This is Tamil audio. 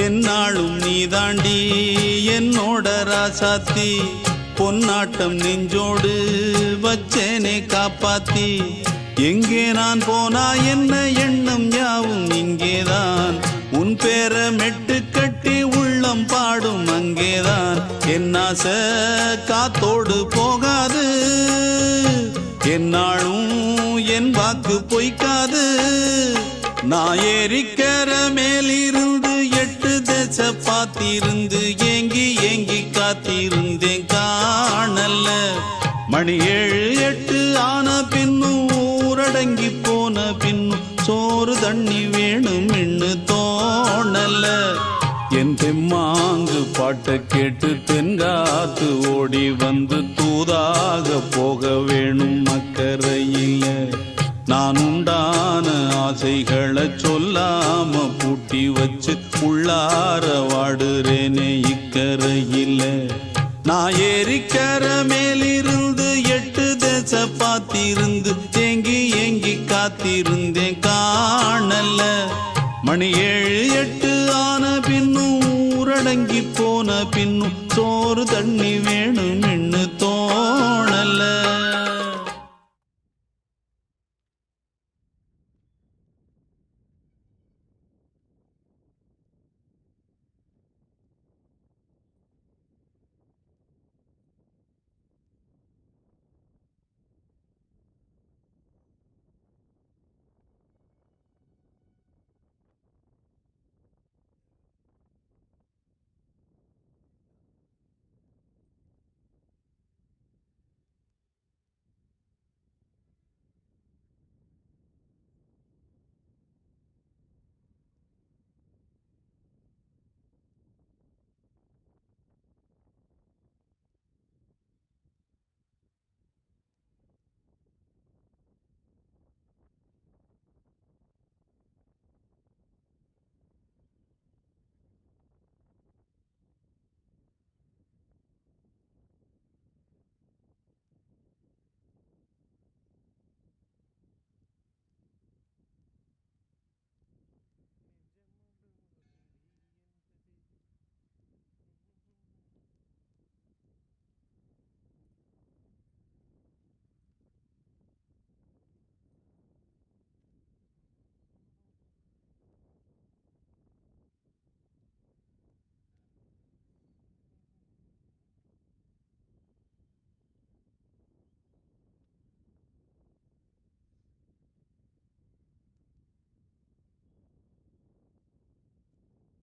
என்னாலும் நீதாண்டி என்னோட ராசாத்தி பொன்னாட்டம் நெஞ்சோடு வச்சேனே காப்பாத்தி எங்கே நான் போனா என்ன எண்ணம் யாவும் இங்கேதான் உன் பேர மெட்டு கட்டி உள்ளம் பாடும் அங்கேதான் என் ஆசை காத்தோடு போகாது என்னாலும் என் வாக்கு பொய்க்காது நான் ஏறிக்கர மேலிருந்து 8 தேச பார்த்திருந்து ஏங்கி ஏங்கி காத்திருந்தேன் காணல்ல மணி 7 8 ஆன பின்னும் ஊரடங்கி போன பின்னும் சோறு தண்ணி வேணும் இன்னு தோணல என் தெம்மாங்கு பாட்டை கேட்டு தென்காத்து ஓடி வந்து தூதாக போக வேணும் அக்கறையில நான் உண்டான ஆசைகளை சொல்லாம பூட்டி வச்சு உள்ளார வாடுறேனே இக்கரையில நான் ஏறிக்கர மேலிருந்து 8 தேச பார்த்திருந்து ஏங்கி ஏங்கி காத்திருந்தேன் காணல மணி 7 8 ஆன பின்னும் ஊரடங்கி போன பின்னும் சோறு தண்ணி வேணும்